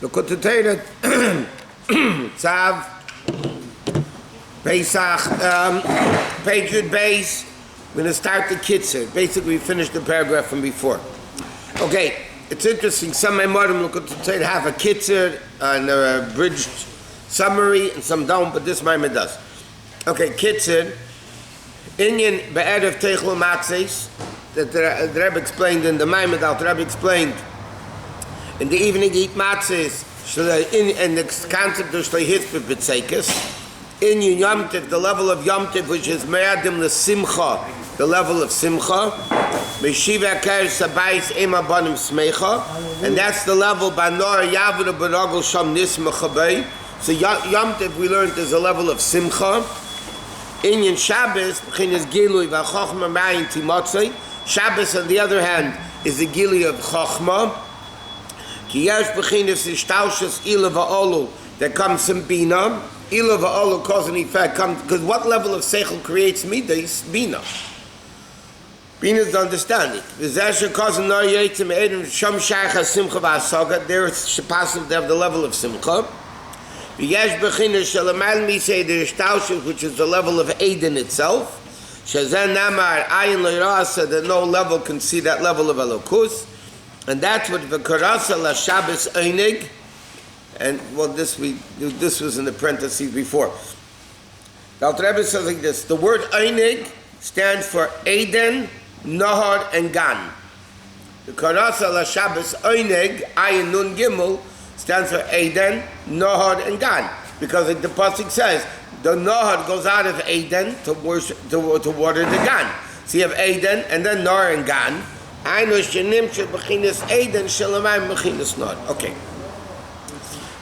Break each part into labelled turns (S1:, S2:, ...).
S1: Likkutei Tzav Pesach page Yud Beis. We're going to start the Kitzur. Basically, we finished the paragraph from before. Okay, it's interesting. Some Maamar Likkutei have a Kitzur and a abridged summary, and some don't, but this Maamar does. Okay, Kitzur. Inyan be'erev teichlu matzes, that the Rabbi explained in the Maamar, the Rabbi explained, in the evening eat matzes, and the concept of shleihitz b'tzekes. In Yom Tov, the level of Yom Tov, which is me'adim l'simcha, the level of simcha, me'shiva kar sabayis ema banim smecha, and that's the level banor yavru b'ragol sham nismecha bay. So Yom Tov we learned is a level of simcha. Inyan Shabbos, b'chinas gilui v'chochma ma'ayin timotzei. Shabbos, on the other hand, is the gilui of chochma. Ki yesh b'chinas ishtaushas ila va'olu, that comes from bina. Ila va'olu cause and effect comes, because what level of seichel creates midas? Bina. Bina is the understanding. V'zesha cause and nar yetzim edom sham shaycha simcha v'asaga. There it's possible to have the level of simcha. V'yesh b'chinas shalamal misei derishtaushu, which is the level of Eden itself. Shazen namar ayin le'rasa, that no level can see that level of elokus. And that's what v'karasa la Shabbos einig. And well, this was in the parentheses before. The Rebbe says like this: the word einig stands for Eden, Nahar, and Gan. The Karasa la Shabbos einig ayin nun gimel stands for Eden, Nahar, and Gan, because like the pasuk says, the Nahar goes out of Eden to worship to water the Gan. So you have Eden and then Nahar and Gan. Okay.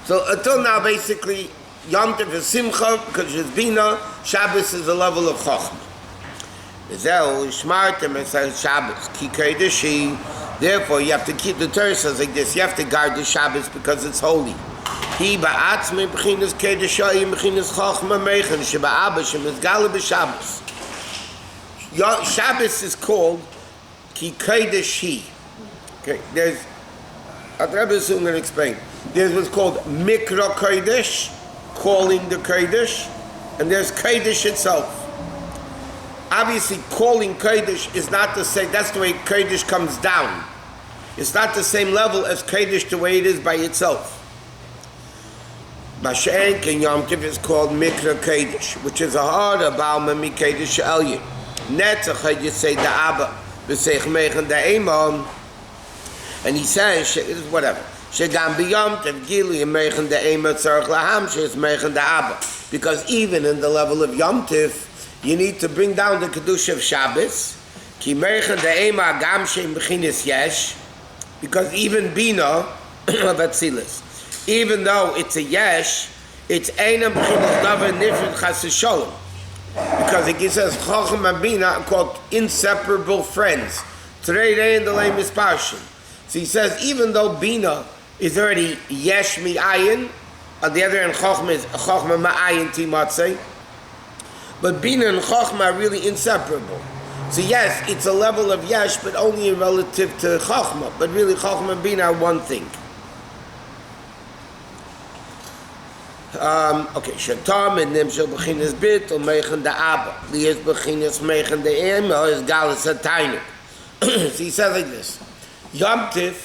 S1: So until now, basically, Yom Tov is Simcha because it's Bina. Shabbos is the level of Chochmah. Therefore, you have to keep the Torah says like this. You have to guard the Shabbos because it's holy. Shabbos is called Ki Kodesh Hi. Okay, there's Rabbi is soon going to explain. There's what's called Mikra Kodesh, calling the Kodesh, and there's Kodesh itself. Obviously, calling Kodesh is not the same. That's the way Kodesh comes down. It's not the same level as Kodesh the way it is by itself. Mashenk and Yom Tov is called Mikra Kodesh, which is a hard about Mami Kodesh Elyon. Netzach, you say the Abba, B'seich Meichen the Imam, and he says, whatever. Shegam b'yom tev gili meichen de ema tzarich laham she's meichen de abba. Because even in the level of Yom Tov, you need to bring down the kedusha of Shabbos. Ki meichen de ema gam she'im b'chinis yesh. Because even bina of Atzilis, even though it's a yesh, it's einam b'chinis davar nifrid chas shalom. Because it says chacham and bina are called inseparable friends. Terei in the lame is passion. So he says, even though Bina is already Yesh Mi'ayin, on the other hand, Chochma is Chochma Ma'ayin Timatzei, but Bina and Chochma are really inseparable. So yes, it's a level of Yesh, but only relative to Chochma, but really Chochma and Bina are one thing. Okay, Shatam and Nimshel B'chinas Bit, or Meichen da Abba, Lies B'chinas Meichen da Em, or is Galas HaTainuk. So he says like this. Yom Tov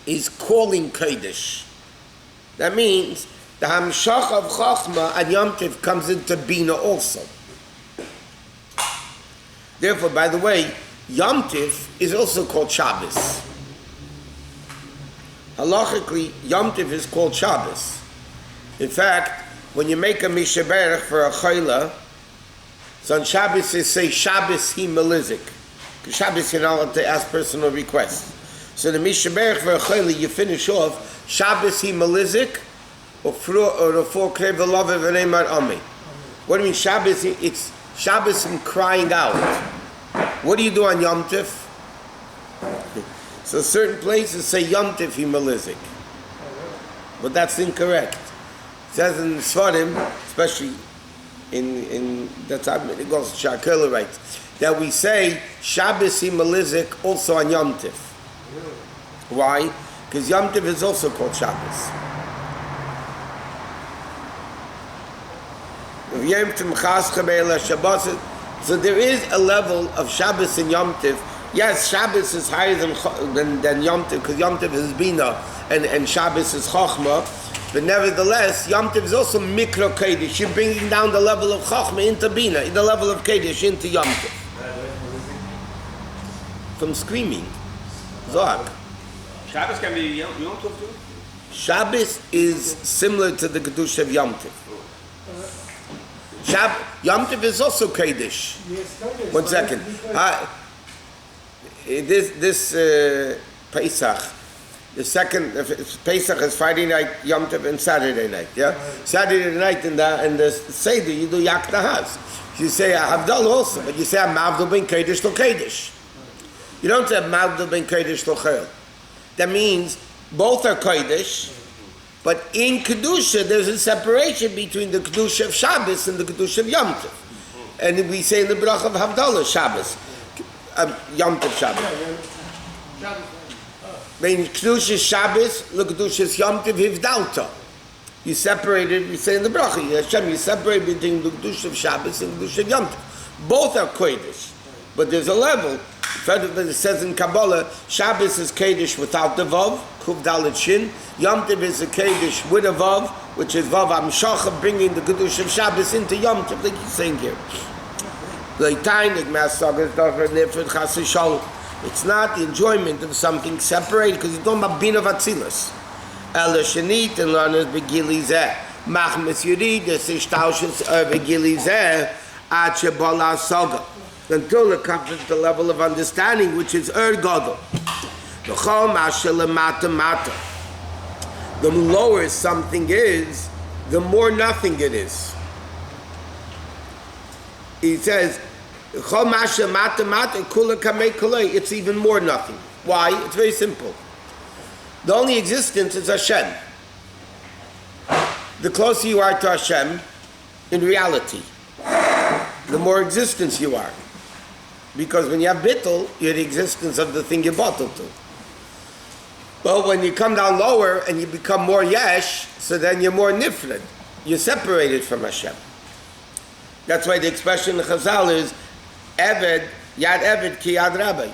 S1: is calling Kodesh. That means the Hamshach of Chochmah and Yom Tov comes into Bina also. Therefore, by the way, Yom Tov is also called Shabbos. Halachically, Yom Tov is called Shabbos. In fact, when you make a Mishaberach for a Chayla, so on Shabbos they say Shabbos hi melizik. Shabbos you're not allowed to ask personal requests. So the Mishaberach for a Chayla, you finish off Shabbos hi melizik or the four krev v'love v'neimar ami. What do you mean Shabbos? It's Shabbos in crying out. What do you do on Yom Tov? So certain places say Yom Tov hi melizik, but that's incorrect. It says in Svarim, especially in that time it goes to Shakela writes that we say Shabbos hi melizik also on Yom Tov. Why? because Yom Tov is also called Shabbos. So there is a level of Shabbos and Yom Tov. Yes, Shabbos is higher than Yom Tov, because Yom Tov is Bina and Shabbos is Chochmah. But nevertheless, Yom Tov is also Mikro Kodesh. You're bringing down the level of Chochmah into Bina, the level of Kodesh into Yom Tov. From screaming. Zog.
S2: Shabbos can be Yom Tov too?
S1: Shabbos is similar to the Kedusha of Yom Tov. Yom Tov is also Kodesh.
S3: Yes,
S1: 1 second. This Pesach, the second Pesach is Friday night, Yom Tov, and Saturday night. Yeah, right. Saturday night in the Seder you do Yak Nahaz. You say Havdal also, but you say Mavdal ben Kodesh to Kodesh. You don't say Mavdal ben Kodesh to Chayil. That means both are Kodesh, but in Kedusha there's a separation between the Kedusha of Shabbos and the Kedusha of Yom Tov. And we say in the Bracha of Havdalah Shabbos, Yom Tov Shabbos. When Kedusha Shabbos, the Kedusha Yom Tov Hivdalta. You separated, we say in the Bracha, Hashem, you separate between the Kedusha of Shabbos and the Kedusha of Yom Tov. Both are Kodesh, but there's a level. It says in Kabbalah, Shabbos is Kodesh without the Vav, Kuv Dalet Shin. Yom Tov is a Kodesh with a Vav, which is Vav Amshacha, bringing the Kedusha of Shabbos into Yom Tov, like he's saying here. It's not the enjoyment of something separated, because it's talking about Bina Vatzilas. Ela Shenit and learners Begili Zeh. Machmes Yurid, the Sishtaushes Begili Zeh, Ache Bala Soga. Until it comes to the level of understanding, which is Gadol. The lower something is, the more nothing it is. He says, it's even more nothing. Why? It's very simple. The only existence is Hashem. The closer you are to Hashem, in reality, the more existence you are. Because when you have bittul, you're the existence of the thing you bottled to. But when you come down lower and you become more yesh, so then you're more nifred. You're separated from Hashem. That's why the expression in Chazal is Eved, Yad Eved ki Yad Rabbi.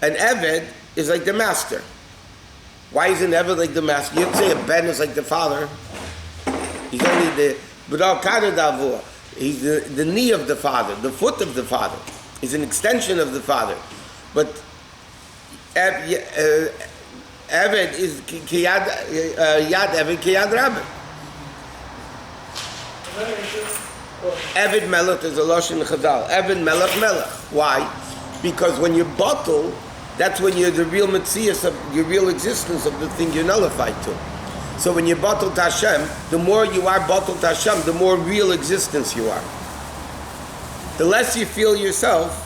S1: An Eved is like the master. Why is an Eved like the master? You'd say a Ben is like the father. He's only the B'dal Kader Davur. He's the knee of the father, the foot of the father. He's an extension of the father. But Eved is ki Yad Eved ki Yad Rabbi. Eved Melech is a Lashon Chazal. Eved Melech Melech. Why? Because when you bottle, that's when you're the real Metzias of your real existence of the thing you're nullified to. So when you bottle to Hashem, the more you are bottled to Hashem, the more real existence you are. The less you feel yourself,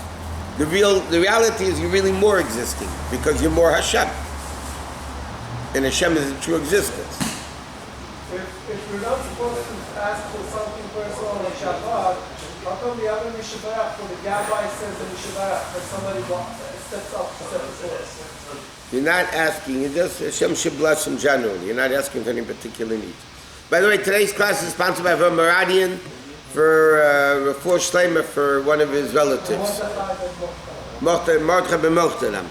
S1: the reality is you're really more existing because you're more Hashem. And Hashem is a true existence.
S3: If we're not supposed to ask for something personal on Shabbat, how come the other Mishabarach, for the Gabbai says the Mishabarach, that somebody steps up to set the source?
S1: You're not asking, you just, Hashem should bless in general. You're not asking for any particular needs. By the way, today's class is sponsored by Maradian for Refuah Shleima for one of his relatives. Mordechai ben Mochtaram.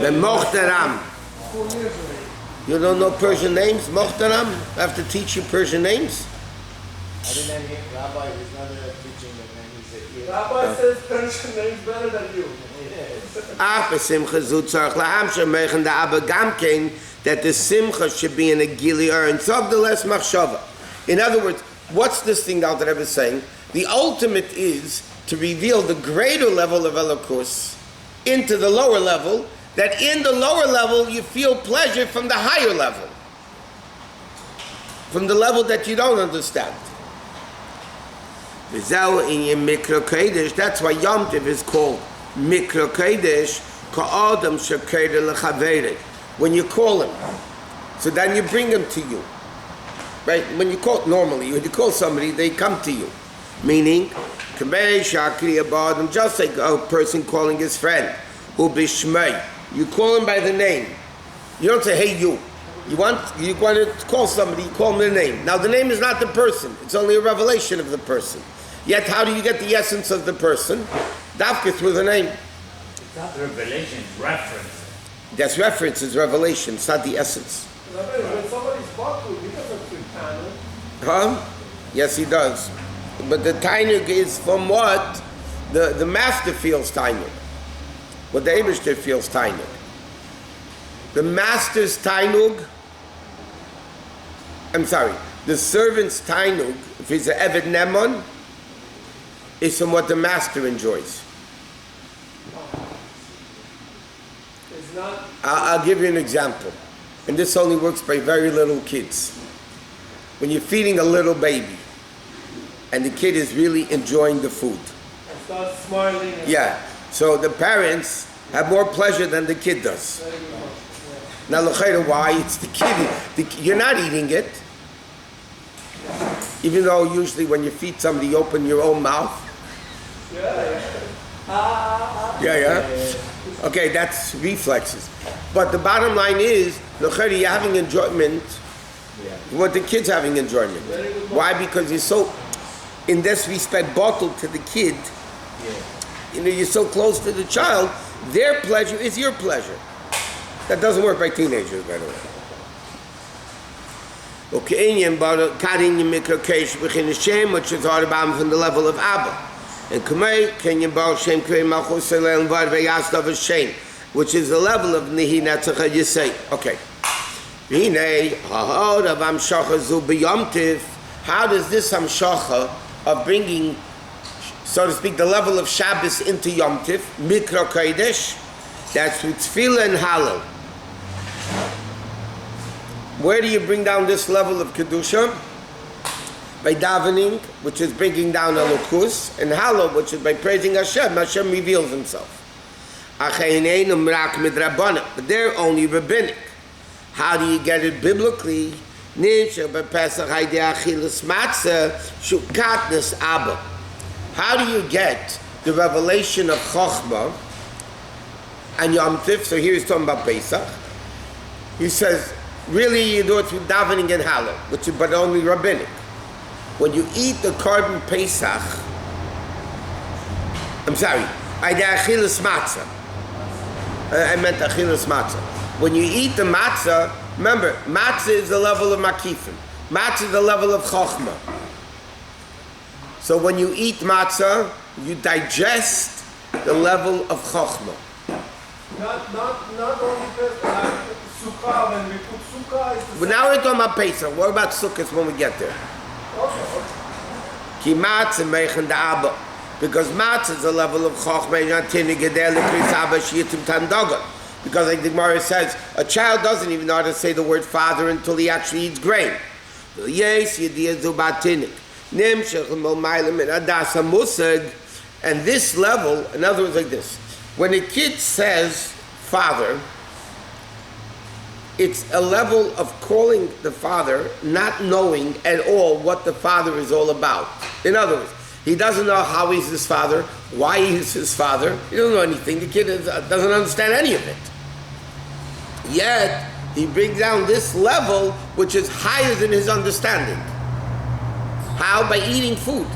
S1: Ben Mochtaram. You don't know Persian names? Mochtaram? I have to teach you Persian names?
S4: I didn't hear Rabbi is not teaching them, and he said,
S3: Rabbi says Persian names better than you.
S1: That the simcha should be in a gili and so the less machshava. In other words, what's this thing now that I was saying? The ultimate is to reveal the greater level of elokus into the lower level, that in the lower level you feel pleasure from the higher level, from the level that you don't understand. That's why Yom Tov is called Mikra Kodesh, Ka'adam Shekeder L'Chaveret. When you call him, so then you bring him to you. Right? When you call, normally, when you call somebody, they come to you. Meaning, just like a person calling his friend. Ubishmei. You call him by the name. You don't say, hey, you. You want to call somebody, you call him their name. Now, the name is not the person. It's only a revelation of the person. Yet, how do you get the essence of the person? Dafka through the name.
S5: It's not revelation, it's reference.
S1: That's reference, it's revelation. It's not the essence.
S3: When somebody's baku, he doesn't feel tanner.
S1: Huh? Yes, he does. But the tainug is from what? The master feels tainug. What the Eibishter feels tainug. The master's tainug, the servant's tainug, if he's an Eved Nemon, is from what the master enjoys.
S3: It's not.
S1: I'll give you an example. And this only works by very little kids. When you're feeding a little baby, and the kid is really enjoying the food.
S3: And start smiling.
S1: Yeah. So the parents have more pleasure than the kid does. Now, why? It's the kid. You're not eating it. Even though usually when you feed somebody, you open your own mouth. Yeah. Okay, that's reflexes. But the bottom line is, you're having enjoyment. What the kid's having enjoyment. Why? Because you're so, in this respect, bottled to the kid. You're so close to the child. Their pleasure is your pleasure. That doesn't work by teenagers, by the way. Okay, which is all about from the level of Abba. And which is the level of Nihi Netzach Yisei. Okay. How does this Hamshacha of bringing, so to speak, the level of Shabbos into Yom Tiv, Mikra Kodesh, that's with Tefillah and Hallel. Where do you bring down this level of Kedusha? By davening, which is bringing down Elokus, and Hallel, which is by praising Hashem. Hashem reveals himself. But they're only rabbinic. How do you get it biblically? How do you get the revelation of Chochmah and Yom Tif? So here he's talking about Pesach. He says, really you do it through davening and Hallel, but only rabbinic. When you eat the korban Pesach, I meant achilas matzah. When you eat the matzah, remember, matzah is the level of makifim. Matzah is the level of chokhmah. So when you eat matzah, you digest the level of chokhmah.
S3: Not only sukkah, when we put sukkah, is the
S1: But now we're talking about Pesach. What about sukkahs when we get there? Ki matzah meichen da'aba. Because matzah is a level of chokhmah. Because like the Gemara says, a child doesn't even know how to say the word father until he actually eats grain. And this level, in other words, like this. When a kid says father, it's a level of calling the father, not knowing at all what the father is all about. In other words, he doesn't know how he's his father, why he's his father. He doesn't know anything. The kid doesn't understand any of it. Yet, he brings down this level, which is higher than his understanding. How? By eating food.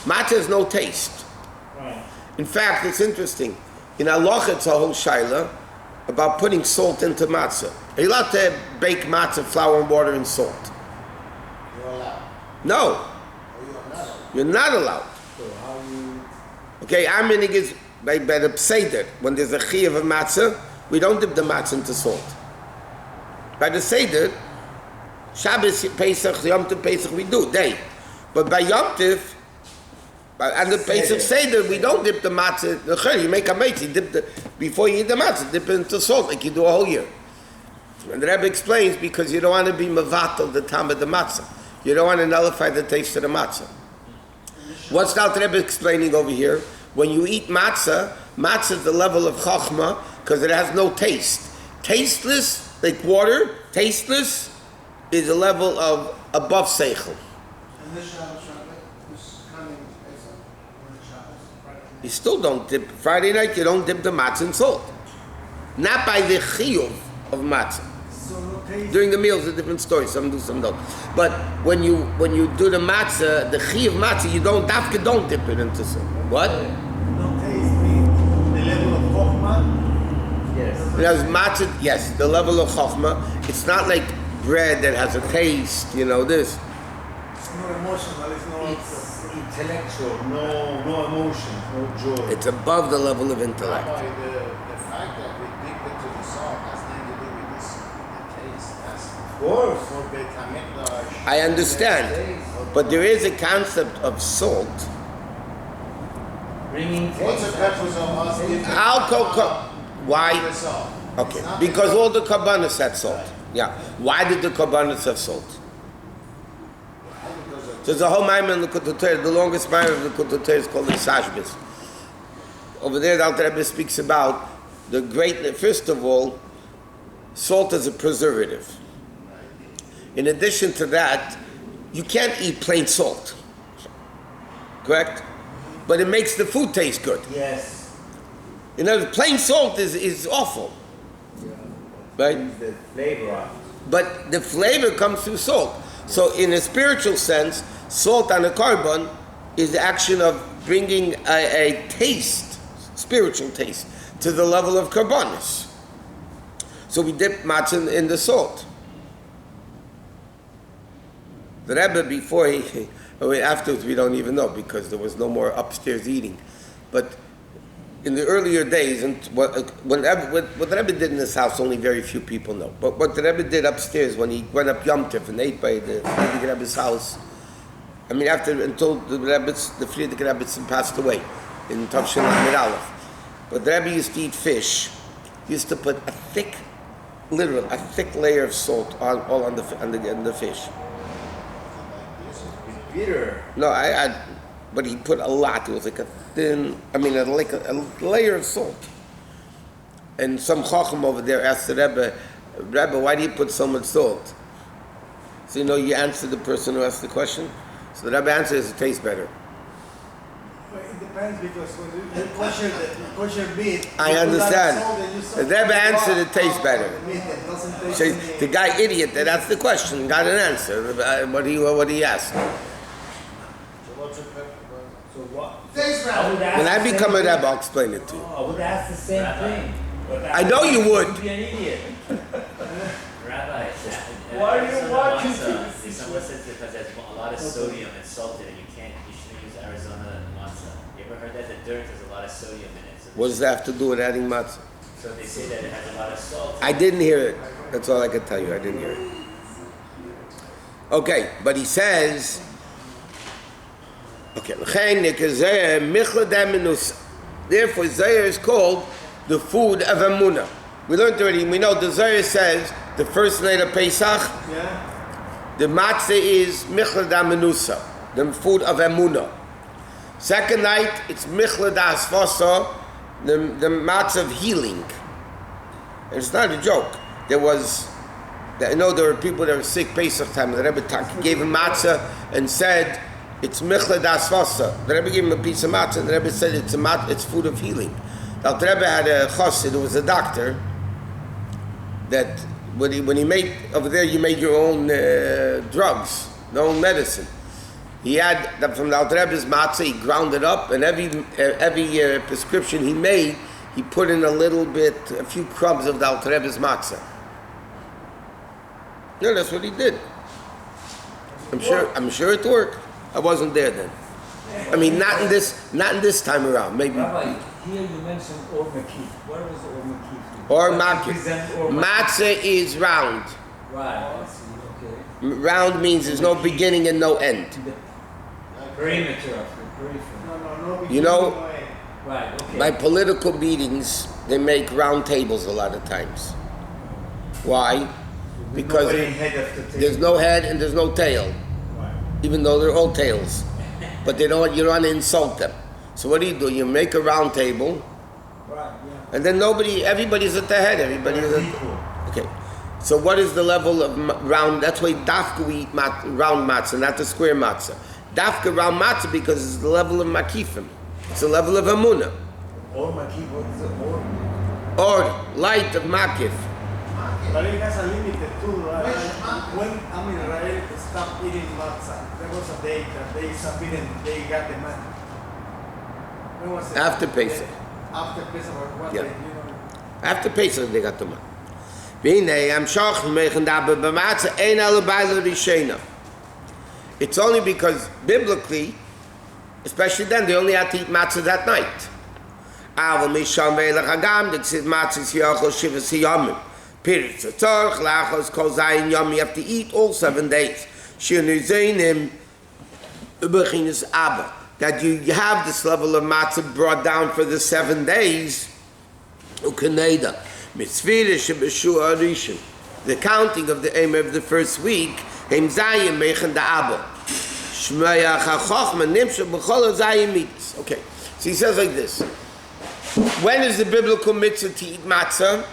S1: Matzah has no taste. In fact, it's interesting. In Allah, it's a whole shaila about putting salt into matzah. Are you allowed to bake matzah, flour and water and salt?
S4: You're allowed.
S1: No. You're not allowed.
S4: So how you...
S1: Okay, our minig is by the Seder. When there's a chiyuv of matzah, we don't dip the matzah into salt. By the Seder, Shabbos, Pesach, Yom Tov, Pesach, we do, day. But by Yom Tov, and the Pesach Seder, we don't dip the matzah. You make a matzah, before you eat the matzah, dip it into salt like you do a whole year. And the Rebbe explains, because you don't want to be mevatel the time of the matzah. You don't want to nullify the taste of the matzah. What's now the Rebbe explaining over here? When you eat matzah, matzah is the level of chokhmah, because it has no taste. Tasteless, like water, tasteless is a level of above seichel.
S3: And this Shabbos, Rabbi, this coming Pesach, or the Shabbos, Friday night.
S1: You still don't dip. Friday night, you don't dip the matzah in salt. Not by the chiyuv of matzah.
S3: So no taste.
S1: During the meal is a different story. Some do, some don't. But when you do the matzah, the chiyuv matzah, you don't dip it into salt. What?
S3: No taste means
S4: The level of chokhmah.
S5: Yes.
S1: Because matzah, yes, the level of chokhmah. It's not like bread that has a taste. You know this.
S3: it's not emotional, it's not.
S5: It's intellectual.
S4: No emotions, no joy.
S1: It's above the level of intellect.
S4: Rabbi, the fact that we dip it to the salt has nothing to do with the taste. That's
S5: Of course.
S4: for Beit HaMikdash.
S1: I understand, but there is a concept of salt.
S5: Bringing taste.
S4: What's the purpose of us dipping
S1: Why?
S4: the salt?
S1: Okay,
S4: It's not
S1: because all the kabbanis had salt. Yeah. Why did the kabbanis have salt? There's a whole Maamar in Likkutei. The longest Maamar of Likkutei is called the Sashbis. Over there, the Alter Rebbe speaks about the great. First of all, salt is a preservative. In addition to that, you can't eat plain salt. Correct? But it makes the food taste good.
S5: Yes.
S1: You know, plain salt is awful. Right?
S5: Brings the flavor out.
S1: But the flavor comes through salt. So in a spiritual sense, salt on a carbon is the action of bringing a taste, spiritual taste, to the level of carbonis. So we dip matzah in the salt. The Rebbe before afterwards we don't even know because there was no more upstairs eating. But in the earlier days, and what the Rebbe did in his house, only very few people know. But what the Rebbe did upstairs when he went up Yom Tov and ate by the Frierdiker Rebbe's house, I mean, until the Frierdiker Rebbe passed away in Tavshin Lamed Aleph. But the Rebbe used to eat fish. He used to put a thick layer of salt on the fish.
S5: It's bitter.
S1: No, but he put a lot. It was like a layer of salt. And some chacham over there asked the Rebbe, why do you put so much salt? So you answer the person who asked the question. So the Rebbe answers, it tastes better.
S3: But it depends because when you kosher meat,
S1: I
S3: you put a lot of
S1: understand.
S3: salt and you
S1: The Rebbe answered it tastes better.
S3: The meat that doesn't taste
S1: So
S3: the meat.
S1: the guy idiot that asked the question got an answer. What he asked.
S4: So what's the purpose?
S5: So what?
S3: Taste
S5: I would
S3: better.
S5: ask
S1: When I
S5: the same
S1: become a
S5: thing.
S1: Rebbe, I'll explain it to you.
S5: I would ask the same thing. But
S1: I know you would.
S5: You'd be an idiot.
S6: Rabbi,
S3: Why do you want to
S6: someone says because there's a lot of sodium and salt in it, you shouldn't use Arizona matzah. You ever heard that? The dirt has a lot of sodium in it. So
S1: What does that have to do with adding matzah?
S6: So they say that it has a lot of salt.
S1: I didn't hear it. That's all I can tell you. I didn't hear it. Okay, but he says, okay, therefore Zayah is called the food of Emunah. We learned already, we know the Zayah says the first night of Pesach,
S3: Yeah.
S1: the matzah is Michlad HaMenusa, the food of Emunah. Second night, it's Michlad HaAsfasa, the matzah of healing. And it's not a joke. There were people that were sick Pesach time. The Rebbe gave him matzah and said, it's Michlad HaAsfasa. The Rebbe gave him a piece of matzah and the Rebbe said it's food of healing. The Rebbe had a chassid who was a doctor that when he made, over there you made your own drugs, your own medicine. He had that from the Alter Rebbe's matzah, he ground it up, and every prescription he made, he put in a few crumbs of the Alter Rebbe's matzah. No, that's what he did. I'm sure it worked. I wasn't there then. I mean, not in this time around. Maybe.
S5: Rabbi, here you mentioned Or Makif. What was Or Makif?
S1: Or
S5: What
S1: makif.
S5: represent Or
S1: Matzah is round.
S5: Right, I see, okay.
S1: Round means there's no beginning and no end.
S5: The perimeter of the periphery.
S3: No.
S1: You know,
S5: Right, okay.
S1: by political meetings, they make round tables a lot of times. Why? Because there's no head and there's no tail, even though they're all tails. But you don't want to insult them. So what do? You make a round table,
S3: Right, yeah.
S1: And then everybody's at the head, everybody is at okay. So what is the level of round? That's why dafka we eat round matzah, not the square matzah. Dafka round matzah because it's the level of makifim. It's the level of amunah.
S5: Or makif, what is it? Or?
S1: Or light of makif.
S5: But it has a limit too, right? When Israel stopped eating matzah, there was a day that they forbidden, they got the man. When was it?
S1: After Pesach.
S5: After Pesach or what
S1: Yeah.
S5: day, you know?
S1: After Pesach they got the man. It's only because biblically, especially then, they only had to eat matzah that night. You have to eat all 7 days. That you have this level of matzah brought down for the 7 days. The counting of the aim of the first week, okay, so he says like this. When is the biblical mitzvah to eat matzah?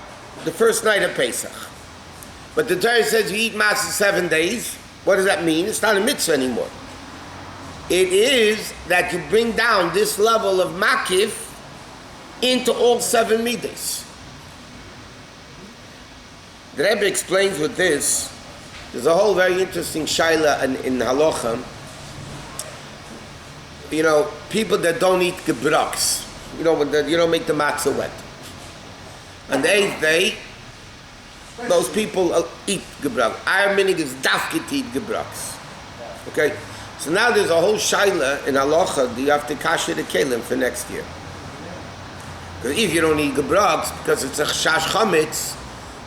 S1: The first night of Pesach. But the Torah says you eat matzah 7 days. What does that mean? It's not a mitzvah anymore. It is that you bring down this level of makif into all 7 midas. The Rabbi explains with this. There's a whole very interesting shaila in halacha. You know, people that don't eat gebraks. You know, you don't make the matzah wet. On the 8th day, those people eat gebrak. Our minig is dafke to eat gebraks. Okay? So now there's a whole shaila in halacha. Do you have to kasher the kelim for next year? Because if you don't eat gebraks, because it's a chash chametz,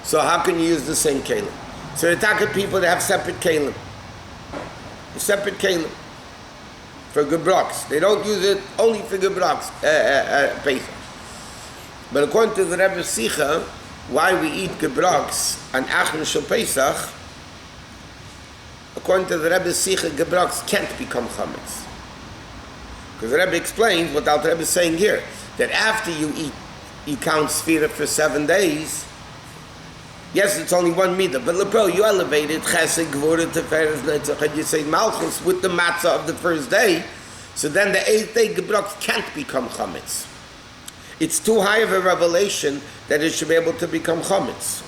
S1: so how can you use the same kelim? So they talk to people that have separate kelim. Separate kelim for gebraks. They don't use it only for gebraks, Pesach. But according to the Rebbe Sicha, why we eat gebraks on Achron Shel Pesach, according to the Rebbe Sicha, gebraks can't become chametz. Because the Rebbe explains what the Rebbe is saying here, that after you eat, you count sfira for 7 days. Yes, it's only one midah, but Lepro, you elevated chesed, gvura, teferes, netzach, and you say malchus with the matzah of the first day, so then the 8th day gebraks can't become chametz. It's too high of a revelation that it should be able to become chametz.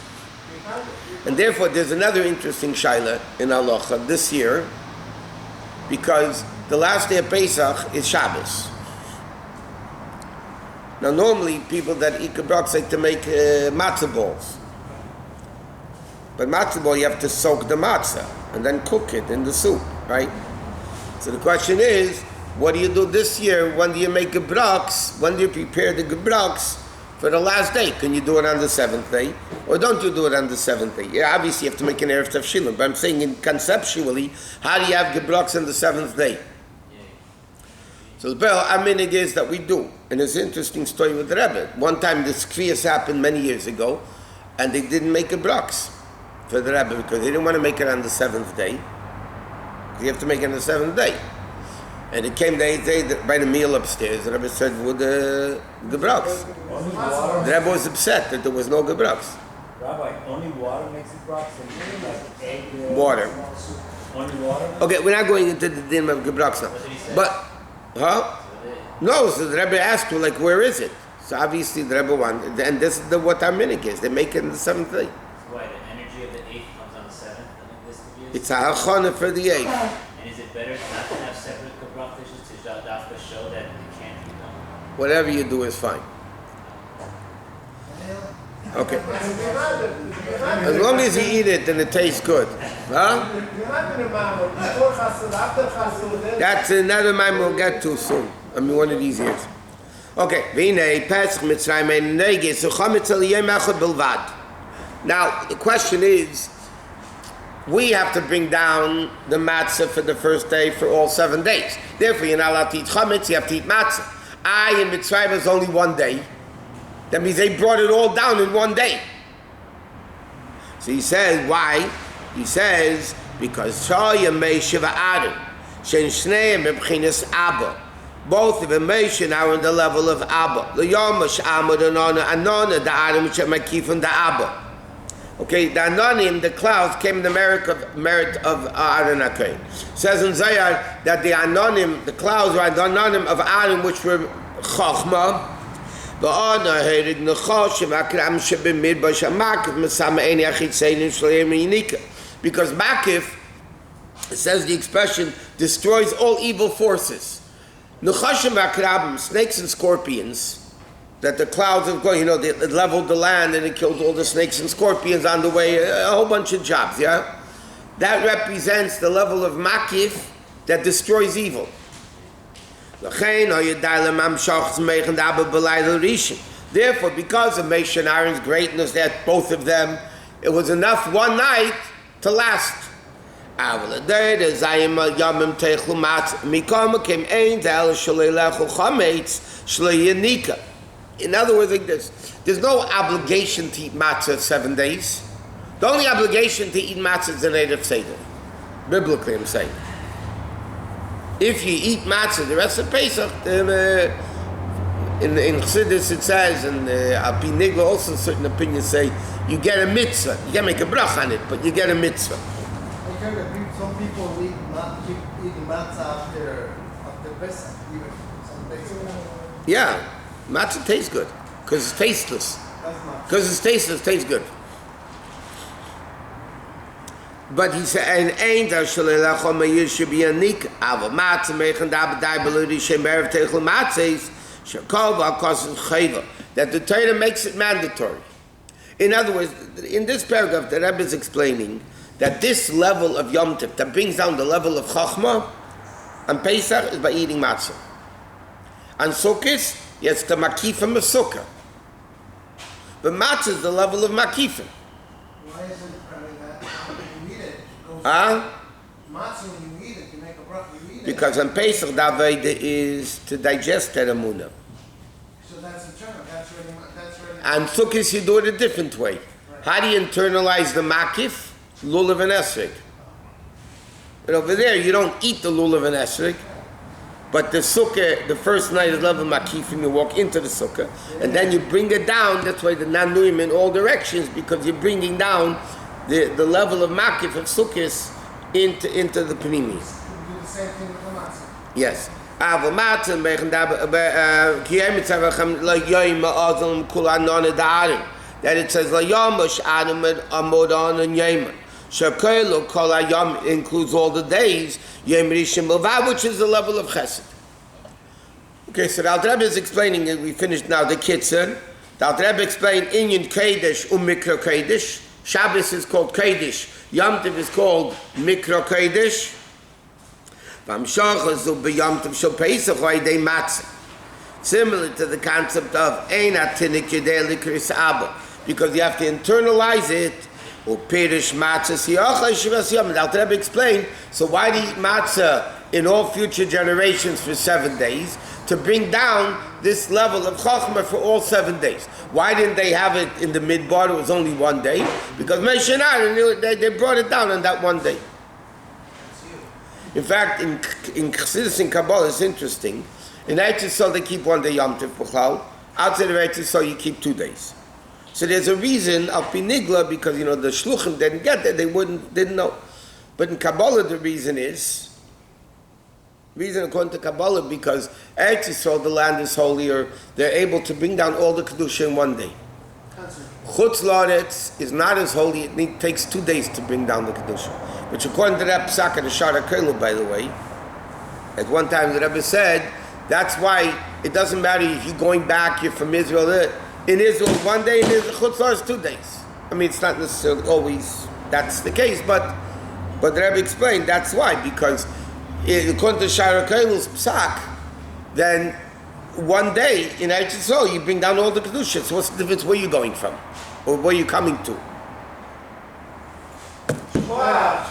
S1: And therefore, there's another interesting shaila in halacha this year, because the last day of Pesach is Shabbos. Now, normally, people that eat gebraks like to make matzah balls. But matzah ball, you have to soak the matzah and then cook it in the soup, right? So the question is, what do you do this year? When do you make gebraks? When do you prepare the gebraks for the last day? Can you do it on the 7th day? Or don't you do it on the 7th day? Yeah, obviously you have to make an erev tavshilin, but I'm saying conceptually, how do you have gebraks on the 7th day? So the bell aminig is that we do. And there's an interesting story with the Rebbe. One time this kriyas happened many years ago, and they didn't make gebraks for the Rebbe because they didn't want to make it on the 7th day. You have to make it on the 7th day. And it came the 8th day by the meal upstairs. The Rebbe said, with the gebraks. The Rebbe was upset that there was no gebraks.
S5: Rabbi, only water makes it gebraks, and like egg.
S1: Water.
S5: Only water?
S1: Okay, we're not going into the din of gebraks now. But, no, so the Rebbe asked her, like, where is it? So obviously the Rebbe wanted, and this is what our minhag is. They make it on the 7th day.
S6: Why, the energy of the 8th comes on the 7th, I think this could be
S1: It's a hachana for the 8th.
S6: And is it better not to have separate gebrak dishes to dafka show that it can't become?
S1: Whatever you do is fine. Okay. As long as you eat it and it tastes good. Huh? That's another man we'll get to soon. I mean, one of these years. Okay. Now, the question is, we have to bring down the matzah for the first day for all 7 days. Therefore, you're not allowed to eat chametz, you have to eat matzah. In Mitzrayim is only 1 day. That means they brought it all down in 1 day. So he says, why? He says, because Both of them, Moshe, are on the level of Abba. The Yomash Amud Anona, the Adam which are Makifim, the Abba. Okay, the Anonim, the clouds, came in the merit of Aaron HaKohen. Says in Zayar that the Anonim, the clouds were the Anonim of Aaron, which were Chochmah. The honor heard Nechoshim Akram Shebim Midbash Makif Mesama Eni Achitzein Shleim Yinika. Because Makif, it says the expression, destroys all evil forces. Nechoshim Akrabim, snakes and scorpions, that the clouds of God, they leveled the land and it killed all the snakes and scorpions on the way, a whole bunch of jobs, yeah? That represents the level of Makif that destroys evil. Therefore, because of Moshe and Aaron's greatness, that both of them, it was enough one night to last. In other words, like this, there's no obligation to eat matzah 7 days. The only obligation to eat matzah is the night of Seder. Biblically, I'm saying. If you eat matzah the rest of Pesach, then in Chassidus it says, and Al Pi Nigla also certain opinions say, you get a mitzvah. You can't make a brach on it, but you get a mitzvah.
S5: Some people keep eating matzah after Pesach, even some days.
S1: Yeah, matzah tastes good because it's tasteless. Because it's tasteless, tastes good. But he said, and ain't there shalelachom should be a nik ava matzah mechan da b'dai beludi shem erev teichel matzahs shakova kosin chayva, that the Torah makes it mandatory. In other words, in this paragraph, the Rebbe is explaining that this level of Yom Tov, that brings down the level of Chachma and Pesach, is by eating matzah. And Sukkot, yes, the Makifim of Sukkah. But matzah is the level of Makifim.
S5: Why is it that when you eat it, matzah, when you eat it, you make a bracha, you eat it.
S1: Because on Pesach, the Aveda is to digest that Emunah.
S5: So that's internal, that's really.
S1: And Sukkot, you do it a different way. Right. How do you internalize the Makif? Lulav and esrog. But over there, you don't eat the lulav and esrog, but the sukkah, the first night is level makifim, you walk into the sukkah, and then you bring it down. That's why the nanuim in all directions, because you're bringing down the level of makif of sukkahs into the pnimis.
S5: You do the same thing with the matzah.
S1: Yes. That it says la yomash adam amodan and yemen. Shakelo kol hayom includes all the days. Yom rishon milvad, which is the level of chesed. Okay, so the Alter Rebbe is explaining it. We finished now the Kitzur. The Alter Rebbe explained Inyan Kodesh Mikra Kodesh. Shabbos is called Kodesh. Yom Tov is called Mikra Kodesh. V'amshachas u'b'Yom Tov shel Pesach ha'idei matzah. Similar to the concept of Ein Atinik Yedei Likris Abba, because you have to internalize it. Upirish matzah siyachah shivas yom. The Alter Rebbe explained. So why do you eat matzah in all future generations for 7 days? To bring down this level of chachma for all 7 days. Why didn't they have it in the midbar? It was only 1 day. Because Moshe and Aaron, they brought it down on that 1 day. In fact, in Chassidus and Kabbalah, it's interesting. In Eretz Yisrael, they keep 1 day Yom Tov B'chlal. Outside of Eretz Yisrael, you keep 2 days. So there's a reason, Al Pi Nigla, because the Shluchim didn't get there, they didn't know. But in Kabbalah, the reason according to Kabbalah, because Eretz Yisrael, the land is holier, they're able to bring down all the Kedusha in 1 day. Chutz La'aretz is not as holy, it takes 2 days to bring down the Kedusha. Which according to that Pesach of the Shara Keilu, by the way, at one time the Rebbe said, that's why it doesn't matter if you're going back, you're from Israel. In Israel, 1 day, in Israel, Chutz La'aretz, 2 days. I mean, it's not necessarily always that's the case, but the Rebbe explained that's why, because according to Shara Keilu's Pesach, then 1 day in Eretz Yisrael, you bring down all the Kedusha. So what's the difference where you're going from? Or where you're coming to?
S5: Wow.